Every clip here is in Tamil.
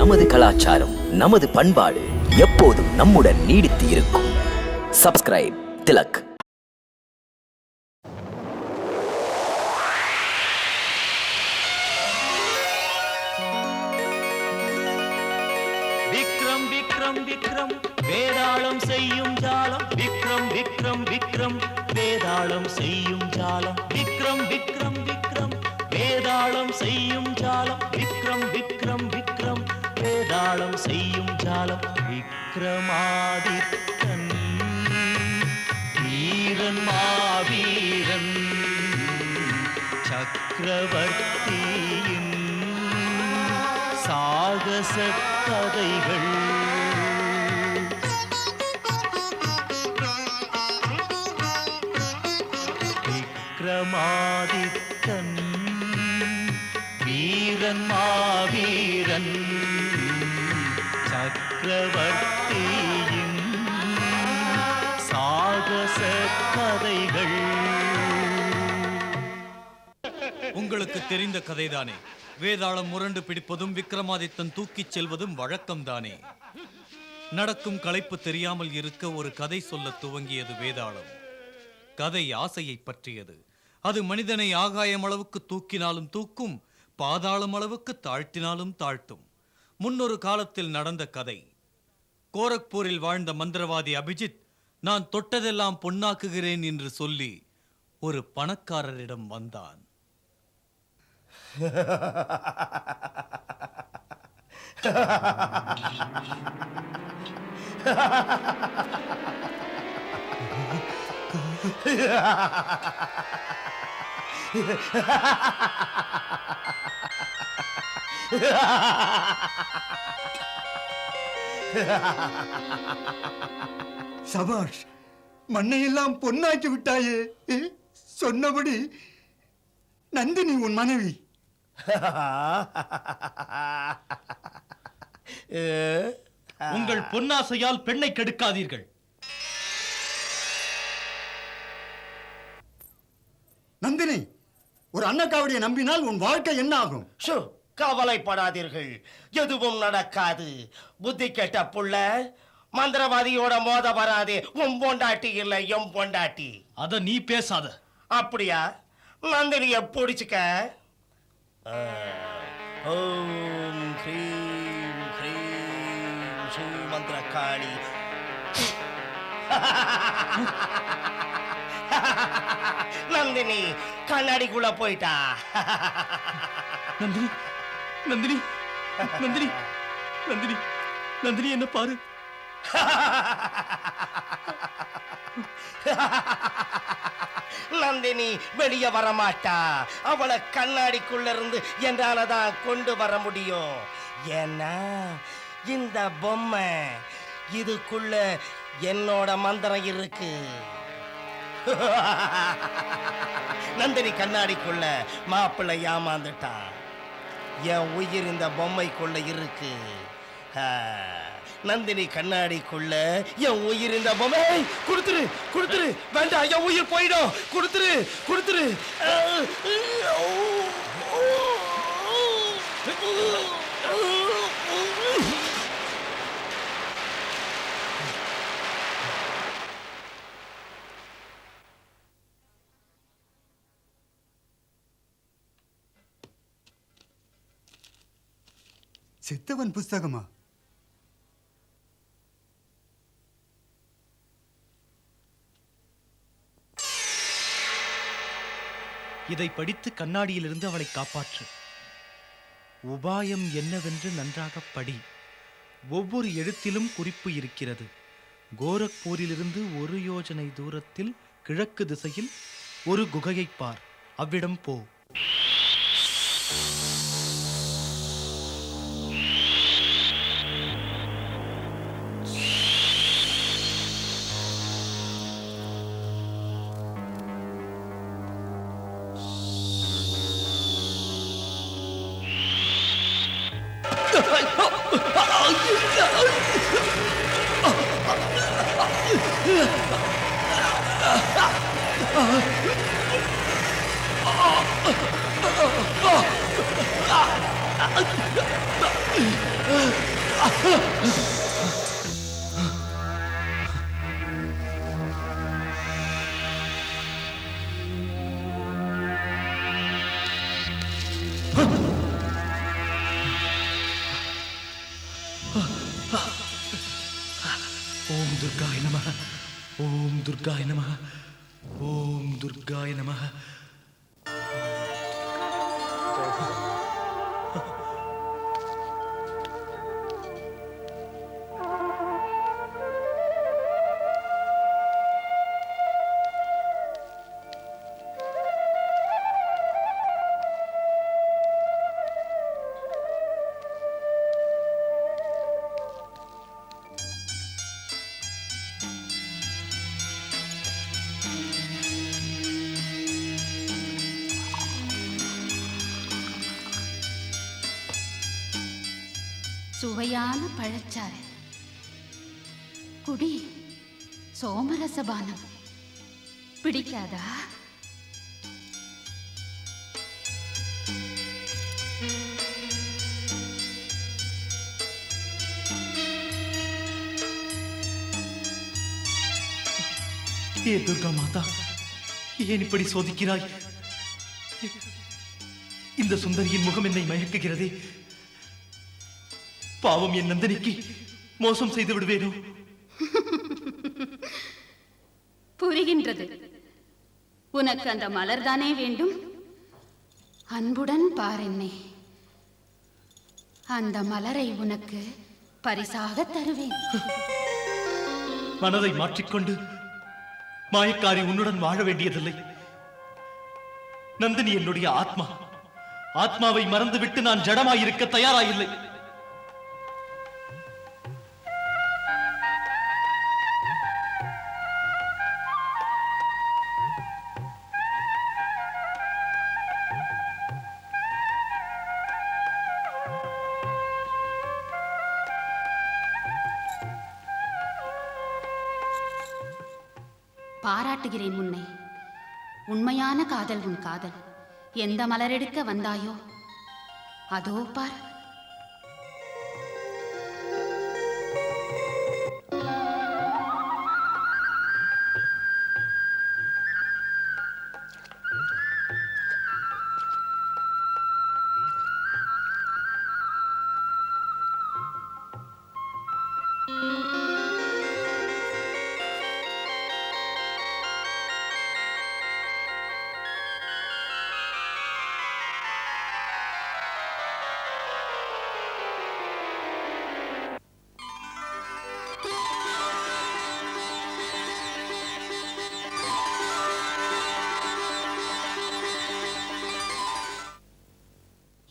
நமது கலாச்சாரம், நமது பண்பாடு எப்போதும் நம்முடன் நீடித்து இருக்கும். சப்ஸ்கிரைப் திலக். விக்ரம் விக்ரம் விக்ரம் வேதாளம் செய்யும் ஜாலம். விக்ரம் விக்ரம் விக்ரம் வேதாளம் செய்யும் ஜாலம். விக்ரம் விக்ரம் விக்ரம் வேதாளம் செய்யும் ஜாலம். விக்ரம் விக்ரம் விக்ரம் வேதாளம் செய்யும் ஜாலம். விக்ரமாதித்தன் வீரன் மாவீரன் சக்கரவர்த்தியின் சாகச கதைகள். விக்ரமாதித்தன் வீரன் மாவீரன் சக்கரவர்த்தியின் சாகச கதைகள். உங்களுக்கு தெரிந்த கதைதானே. வேதாளம் முரண்டு பிடிப்பதும் விக்ரமாதித்தன் தூக்கிச் செல்வதும் வழக்கம்தானே. நடக்கும் களைப்பு தெரியாமல் இருக்க ஒரு கதை சொல்ல துவங்கியது வேதாளம். கதை ஆசையை பற்றியது. அது மனிதனை ஆகாயம் அளவுக்கு தூக்கினாலும் தூக்கும், பாதாளம் அளவுக்கு தாழ்த்தினாலும் தாழ்த்தும். முன்னொரு காலத்தில் நடந்த கதை. கோரக்பூரில் வாழ்ந்த மந்திரவாதி அபிஜித் நான் தொட்டதெல்லாம் பொன்னாக்குகிறேன் என்று சொல்லி ஒரு பணக்காரரிடம் வந்தான். சபாஷ், மண்ணையெல்லாம் பொன்னாக்கி விட்டாயே. சொன்னபடி நந்தினி உன் மனைவி. உங்கள் பொன்னாசையால் பெண்ணை கெடுக்காதீர்கள். நந்தினி, ஒரு அன்னக்காவடியை நம்பினால் உன் வாழ்க்கை என்ன ஆகும்? கவலைப்படாதீர்கள், எதுவும் நடக்காது. புத்தி கெட்ட புள்ள, மந்திரவாதியோட மோத வராதே. உன் பொண்டாட்டி இல்லை, எம் பொண்டாட்டி. அத நீ பேசாத. அப்படியா? நந்தினிய பிடிச்சுக்க. ஓம் ஹ்ரீம் ஹ்ரீம் ஸ்ரீ மந்திரகாளி. நந்தினி கண்ணாடிக்குள்ள போயிட்டா. நந்தினி நந்தினி நந்தினி நந்தினி நந்தினி என்ன பாரு. நந்தினி வெளியே வரமாட்டா. அவளை கண்ணாடிக்குள்ள இருந்து என்னாலதான் கொண்டு வர முடியும். ஏன்னா இந்த பொம்மை இதுக்குள்ள என்னோட மந்திரம் இருக்கு. நந்தினி கண்ணாடிக்குள்ள மாப்பிள்ளை ஏமாந்துட்டான். என் உயிர் இந்த பொம்மைக்குள்ள இருக்கு. நந்தினி கண்ணாடிக்குள்ள என் உயிர் இந்த பொம்மை. கொடுத்துரு கொடுத்துரு. வேண்டாம், என் உயிர் போயிடும். கொடுத்துரு கொடுத்துரு. செத்தவன் புஸ்தகமா? இதை படித்து கண்ணாடியிலிருந்து அவளை காப்பாற்று. உபாயம் என்னவென்று நன்றாக படி. ஒவ்வொரு எழுத்திலும் குறிப்பு இருக்கிறது. கோரக்பூரிலிருந்து 1 யோஜனை தூரத்தில் கிழக்கு திசையில் ஒரு குகையை பார். அவ்விடம் போ. ஓம் துர்காய நமः. ஓம் துர்காய நமः. ஓம் துர்காய நமः. சுவையான பழச்சாறு, குடி, சோமரசபானம். பிடிக்காதா? ஏ துர்கா மாதா, ஏன் இப்படி சோதிக்கிறாய்? இந்த சுந்தரியின் முகம் என்னை மயக்குகிறதே. பாவம், என் நந்தினிக்கு மோசம் செய்து விடுவேனோ? புரிகின்றது. உனக்கு அந்த மலர்தானே வேண்டும்? அன்புடன் பார் என்னை. அந்த மலரை உனக்கு பரிசாக தருவேன். மனதை மாற்றிக்கொண்டு மாயக்காரி உன்னுடன் வாழ வேண்டியதில்லை. நந்தினி என்னுடைய ஆத்மா. ஆத்மாவை மறந்துவிட்டு நான் ஜடமாயிருக்க தயாராயில்லை. பாராட்டுகிறேன் உன்னை. உண்மையான காதல் உன் காதல். எந்த மலரெடுக்க வந்தாயோ அதோ பார்.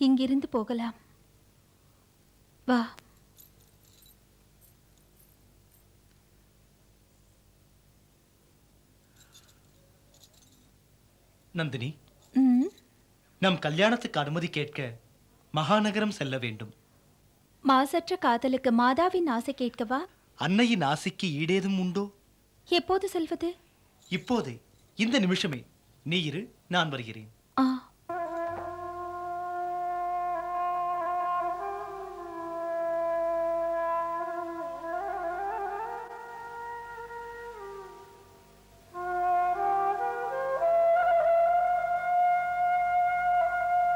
இங்கிருந்து போகலாம். வா. நந்தினி, நம் கல்யாணத்துக்கு அனுமதி கேட்க மகாநகரம் செல்ல வேண்டும். மாசற்ற காதலுக்கு மாதாவின் ஆசை கேட்கவா? அன்னையின் ஆசைக்கு ஈடேதும் உண்டோ? எப்போது செல்வது? இப்போதே, இந்த நிமிஷமே. நீ இரு, நான் வருகிறேன். ஆ.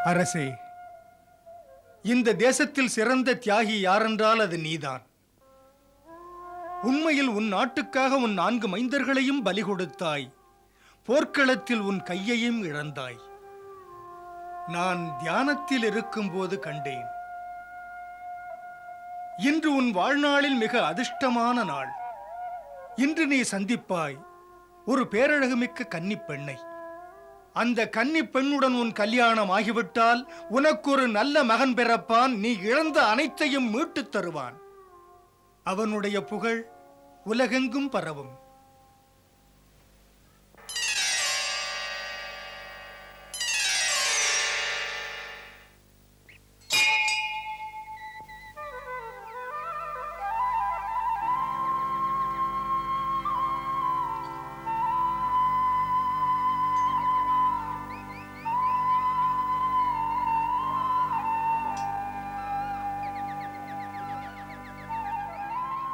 அரசே, இந்த தேசத்தில் சிறந்த தியாகி யாரென்றால் அது நீதான். உண்மையில் உன் நாட்டுக்காக உன் 4 மைந்தர்களையும் பலி கொடுத்தாய். போர்க்களத்தில் உன் கையையும் இழந்தாய். நான் தியானத்தில் இருக்கும்போது கண்டேன். இன்று உன் வாழ்நாளில் மிக அதிர்ஷ்டமான நாள். இன்று நீ சந்திப்பாய் ஒரு பேரழகுமிக்க கன்னிப் பெண்ணை. அந்த கன்னிப் பெண்ணுடன் உன் கல்யாணம் ஆகிவிட்டால் உனக்கு ஒரு நல்ல மகன் பிறப்பான். நீ இழந்த அனைத்தையும் மீட்டுத் தருவான். அவனுடைய புகழ் உலகெங்கும் பரவும்.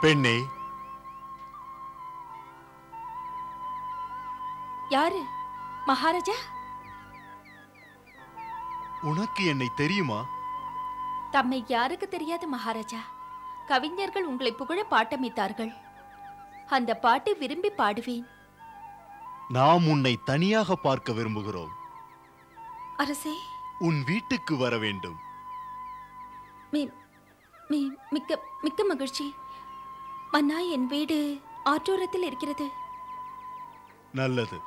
பெண்ணே, யாரு மகாராஜா? உனக்கு என்னை தெரியுமா? தம்மை யாருக்கு தெரியாது மகாராஜா. கவிஞர்கள் உங்களை புகழ பாட்டமைத்தார்கள். அந்த பாட்டை விரும்பி பாடுவேன். நாம் உன்னை தனியாக பார்க்க விரும்புகிறோம். அரசே, உன் வீட்டுக்கு வர வேண்டும். மிக்க மிக்க மகிழ்ச்சி. மன்னா, என் வீடு ஆற்றோரத்தில் இருக்கிறது. நல்லது,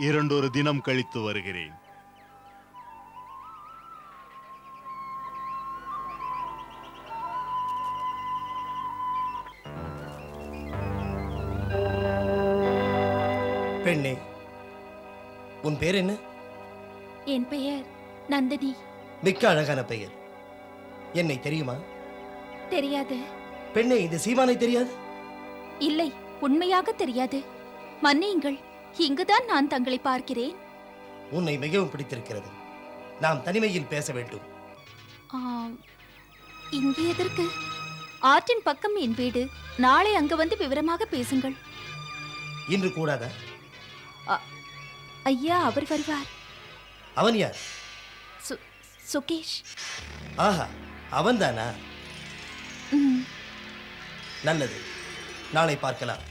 2 தினம் கழித்து வருகிறேன். பெண்ணே, உன் பேர் என்ன? என் பெயர் நந்தினி. மிக்க அழகான பெயர். என்னை தெரியுமா? தெரியாது. பெண்ணே, இந்த சீமானை தெரியாது? இல்லை, உண்மையாக தெரியாது. மன்னியுங்கள், இங்குதான் நான் தங்களை பார்க்கிறேன். உன்னை மிகவும் பிடித்திருக்கிறது. நாம் தனிமையில் பேச வேண்டும். இங்கே எதற்கு? ஆற்றின் பக்கம் என் வீடு. நாளை அங்கு வந்து விவரமாக பேசுங்கள். இன்று கூடாதா? ஐயா, அவர் வருவார். அவன் யார்? சுகேஷ். ஆஹா, அவன்தானா? ம். நல்லது, நாளை பார்க்கலாம்.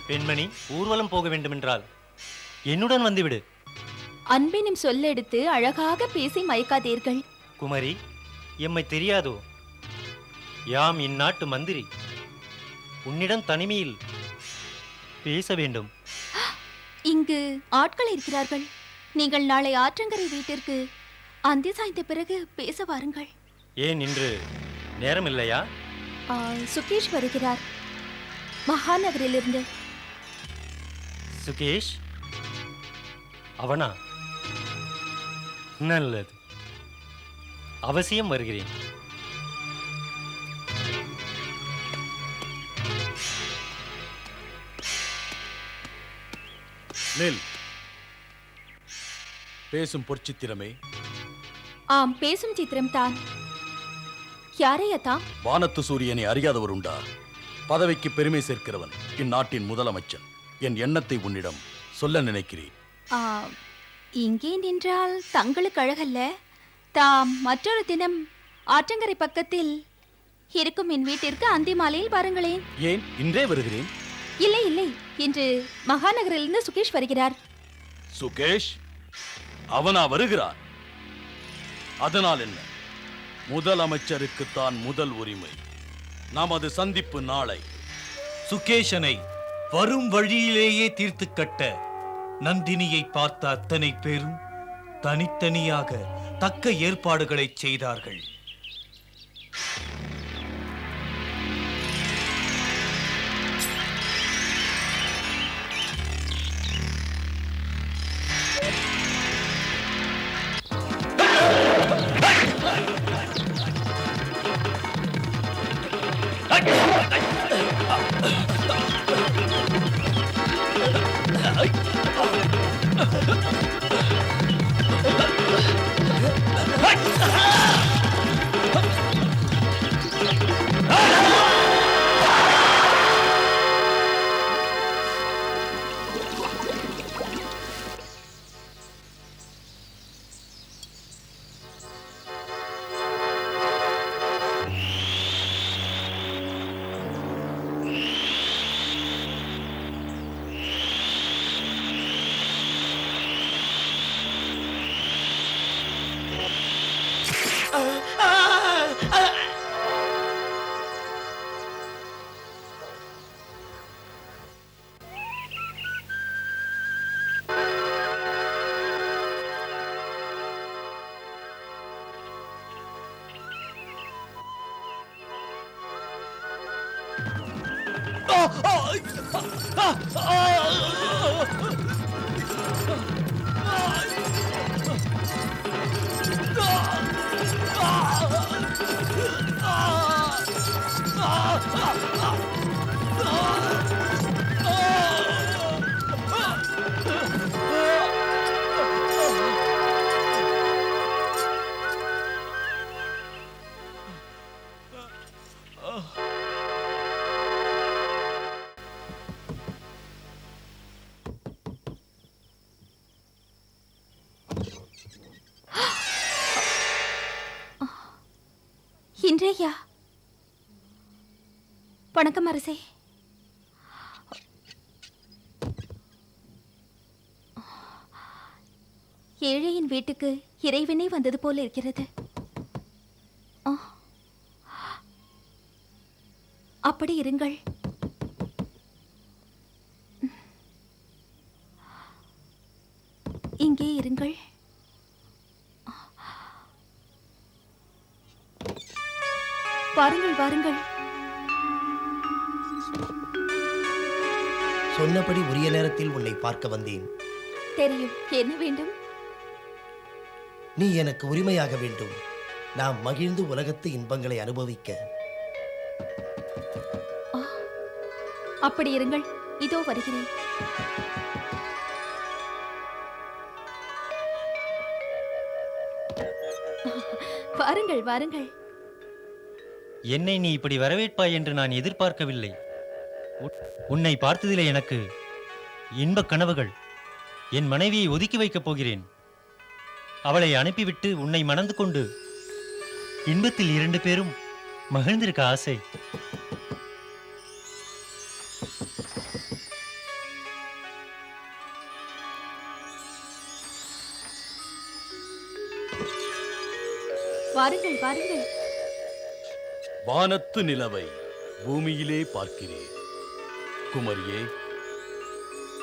பெண்மணி, ஊர்வலம் போக வேண்டுமென்றால் என்னுடன் வந்துவிடு. அன்பினும் சொல்லெடுத்து அழகாக பேசி மயக்காதீர்கள். குமரி, எம்மை தெரியாதோ? யாம் இந்நாட்டு மந்திரி. உன்னிடம் தனிமையில் பேச வேண்டும். இங்கு ஆட்கள் இருக்கிறார்கள். நீங்கள் நாளை ஆற்றங்கரை வீட்டிற்கு அந்தி சாய்ந்த பிறகு பேச வாருங்கள். ஏன் இன்று நேரம் இல்லையா? சுகேஷ் வருகிறார், மகாநகரிலிருந்து. சுகேஷ் அவனா? நல்லது, அவசியம் வருகிறேன். நெல் பேசும் பொற்சித்திரமே. ஆம், பேசும் சித்திரம் தான். யாரையத்தா? வானத்து சூரியனை அறியாதவர் உண்டா? பதவிக்கு பெருமை சேர்க்கிறவன் இந்நாட்டின் முதலமைச்சன். என் எண்ணத்தை உன்னிடம் சொல்ல நினைக்கிறேன். இங்கே நின்றால் தங்களுக்கு அழகல்ல. தாம் மற்றொரு தினம் ஆற்றங்கரை பக்கத்தில் இருக்கும் என் வீட்டிற்கு அந்தி மாலையில் பாருங்களேன். ஏன் இன்றே வருகிறேன்? இல்லை இல்லை, இன்று மகாநகரிலிருந்து சுகேஷ் வருகிறார். சுகேஷ் அவனா வருகிறான்? அதனால் என்ன? முதலமைச்சருக்கு தான் முதல் உரிமை. நமது சந்திப்பு நாளை. சுகேஷனை வரும் வழியிலேயே தீர்த்து கட்ட நந்தினியை பார்த்த அத்தனை பேரும் தனித்தனியாக தக்க ஏற்பாடுகளை செய்தார்கள். இங்கேயா? வணக்கம் அரசே. ஏழையின் வீட்டுக்கு இறைவனே வந்தது போல இருக்கிறது. அப்படி இருங்கள். இங்கே இருங்கள். வாருங்கள் வாருங்கள். சொன்னபடி உரிய நேரத்தில் உன்னை பார்க்க வந்தேன். தெரியும். என்ன வேண்டும்? நீ எனக்கு உரிமையாக வேண்டும். நாம் மகிழ்ந்து உலகத்து இன்பங்களை அனுபவிக்க. அப்படி இருங்கள். இதோ வருகிறேன். வாருங்கள் வாருங்கள். என்னை நீ இப்படி வரவேற்பாய் என்று நான் எதிர்பார்க்கவில்லை. உன்னை பார்த்ததிலே எனக்கு இன்பக் கனவுகள். என் மனைவியை ஒதுக்கி வைக்கப் போகிறேன். அவளை அனுப்பிவிட்டு உன்னை மணந்து கொண்டு இன்பத்தில் 2 பேரும் மகிழ்ந்திருக்க ஆசை. வாருங்கள் வாருங்கள். வானத்து நிலவை பூமியிலே பார்க்கிறேன். குமரியே,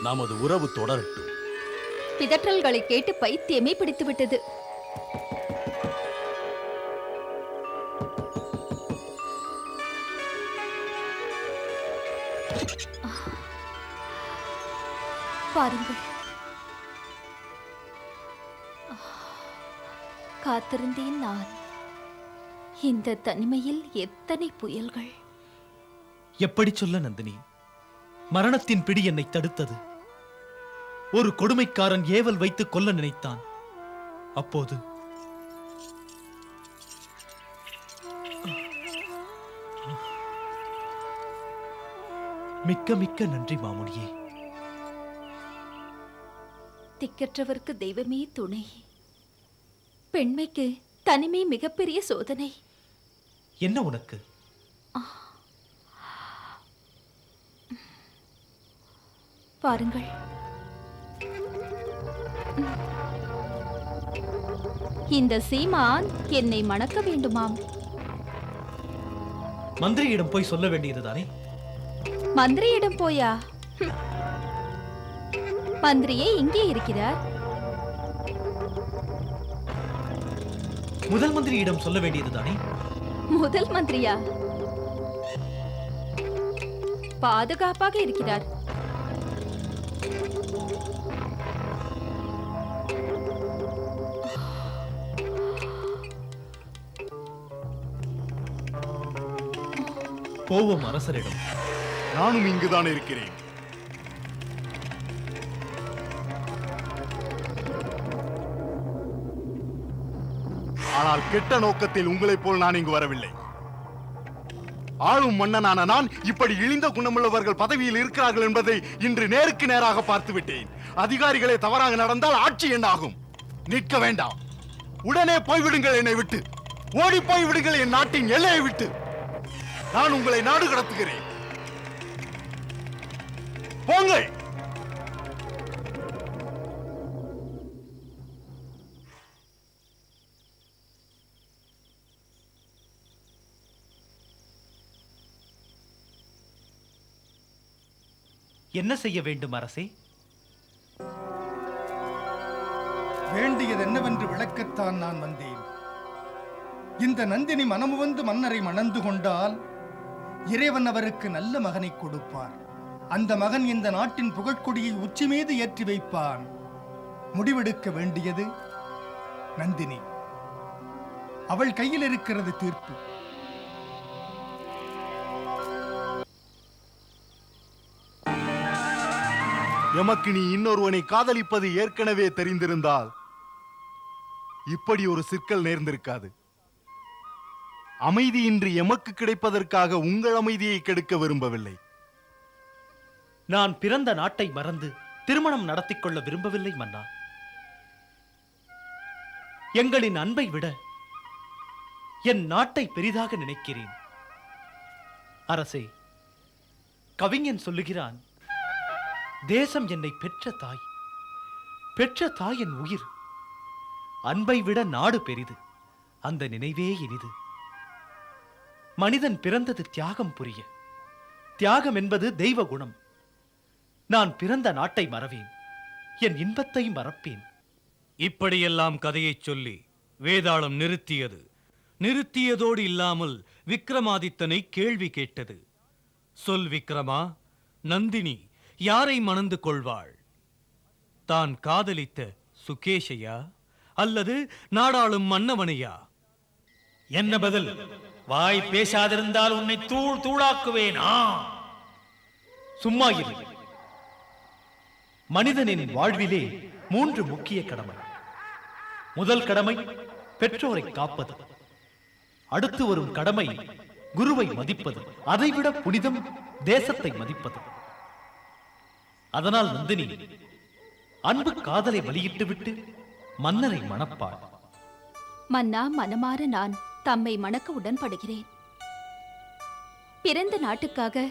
நமது உறவு தொடரட்டும். பிதற்றல்களை கேட்டு பைத்தியமே பிடித்து விட்டது. பாருங்கள், காத்திருந்தேன் நான். இந்த தனிமையில் எத்தனை புயல்கள். எப்படி சொல்ல நந்தினி? மரணத்தின் பிடி என்னை தடுத்தது. ஒரு கொடுமைக்காரன் ஏவல் வைத்து கொல்ல நினைத்தான். அப்போது மிக்க மிக்க நன்றி மாமுனியே. திக்கற்றவர்க்கு தெய்வமே துணை. பெண்மைக்கு தனிமை மிகப்பெரிய சோதனை. என்ன உனக்கு? பாருங்கள், இந்த சீமான் என்னை மணக்க வேண்டுமாம். மந்திரியிடம் போய் சொல்ல வேண்டியதுதானே? மந்திரியிடம் போயா? மந்திரியே இங்கே இருக்கிறார். முதல் மந்திரியிடம் சொல்ல வேண்டியதுதானே? முதல் மந்திரியா? பாதுகாப்பாக இருக்கிறார். போவோம் அரசரிடம். நானும் இங்குதான் இருக்கிறேன். ஆனால் கெட்ட நோக்கத்தில் உங்களைப் போல் நான் இங்கு வரவில்லை. ஆளும் மன்னனான நான் இப்படி இழிந்த குணமுள்ளவர்கள் பதவியில் இருக்கிறார்கள் என்பதை இன்று நேருக்கு நேராக பார்த்து விட்டேன். அதிகாரிகளே தவறாக நடந்தால் ஆட்சி என்ன ஆகும்? நிற்க வேண்டாம், உடனே போய்விடுங்கள். என்னை விட்டு ஓடி போய் விடுங்கள், என் நாட்டின் எல்லையை விட்டு. நான் உங்களை நாடு கடத்துகிறேன். போங்கள். என்ன செய்ய வேண்டும் அரசே? வேண்டியது என்னவென்று விளக்கத்தான் நான் வந்தேன். இந்த நந்தினி மனமுவந்து மன்னரை மணந்து கொண்டால் இறைவன் அவருக்கு நல்ல மகனை கொடுப்பார். அந்த மகன் இந்த நாட்டின் புகழ்கொடியை உச்சி மீது ஏற்றி வைப்பான். முடிவெடுக்க வேண்டியது நந்தினி. அவள் கையில் இருக்கிறது தீர்ப்பு. எமக்கு நீ இன்னொருவனை காதலிப்பது ஏற்கனவே தெரிந்திருந்தால் இப்படி ஒரு சிக்கல் நேர்ந்திருக்காது. அமைதியின்றி எமக்கு கிடைப்பதற்காக உங்கள் அமைதியை கெடுக்க விரும்பவில்லை. நான் பிறந்த நாட்டை மறந்து திருமணம் நடத்திக் கொள்ள விரும்பவில்லை மன்னா. எங்களின் அன்பை விட என் நாட்டை பெரிதாக நினைக்கிறேன். அரசே, கவிஞன் சொல்லுகிறான், தேசம் என்னை பெற்ற தாய், பெற்ற தாய் என் உயிர். அன்பை விட நாடு பெரிது, அந்த நினைவே இனிது. மனிதன் பிறந்தது தியாகம் புரிய. தியாகம் என்பது தெய்வ குணம். நான் பிறந்த நாட்டை மறவேன், என் இன்பத்தை மறப்பேன். இப்படியெல்லாம் கதையைச் சொல்லி வேதாளம் நிறுத்தியது. நிறுத்தியதோடு இல்லாமல் விக்ரமாதித்தனை கேள்வி கேட்டது. சொல் விக்ரமா, நந்தினி யாரை மணந்து கொள்வாள்? தான் காதலித்த சுகேஷையா அல்லது நாடாளும் மன்னவனையா? என்ன பதில்? வாய் பேசாதிருந்தால் உன்னை தூள் தூளாக்குவேனா? சும்மா இரு. மனிதனின் வாழ்விலே 3 முக்கிய கடமை. முதல் கடமை பெற்றோரை காப்பது. அடுத்து வரும் கடமை குருவை மதிப்பது. அதைவிட புனிதம் தேசத்தை மதிப்பது. அதனால் நந்தினி அன்பு காதலை வெளியிட்டு விட்டு மன்னரை மணப்பாள். மன்னா, மனமாற நான் தம்மை மணக்க உடன்படுகிறேன். பிறந்த நாட்டுக்காக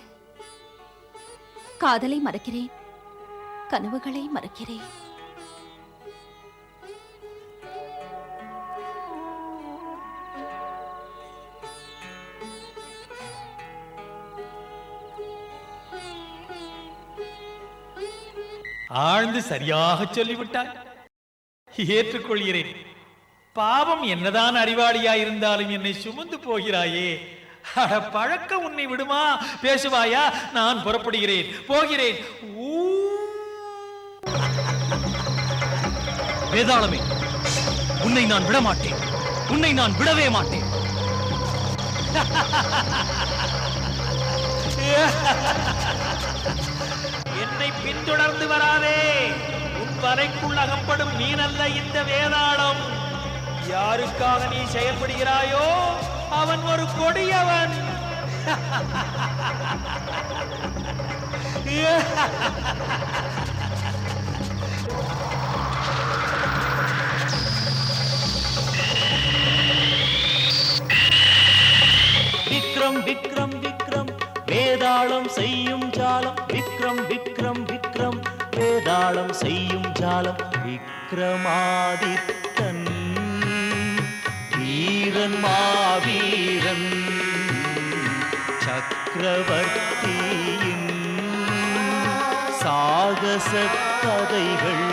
காதலை மறக்கிறேன், கனவுகளை மறக்கிறேன். ஆழ்ந்து சரியாக சொல்லிவிட்டாய். ஏற்றுக்கொள்கிறேன். பாவம், என்னதான் அறிவாளியாயிருந்தாலும் என்னை சுமந்து போகிறாயே. பழக்கம் உன்னை விடுமா? பேசுவாயா? நான் புறப்படுகிறேன், போகிறேன். வேதாளமே, உன்னை நான் விட மாட்டேன், உன்னை நான் விடவே மாட்டேன். என்னை பின்தொடர்ந்து வராதே. உன் வலைக்குள் அகப்படும் மீனல்ல இந்த வேதாளம். யாருக்காக நீ செயல்படுகிறாயோ அவன் ஒரு கொடியவன். விக்ரம் விக்ரம் விக்ரம் வேதாளம் செய்யும் ஜாலம். விக்ரம் விக்ரம் விக்ரம் வேதாளம் செய்யும் ஜாலம். விக்ரமாதித்தன் வீரன் மாவீரன், சக்கரவர்த்தியின் சாகச கதைகள்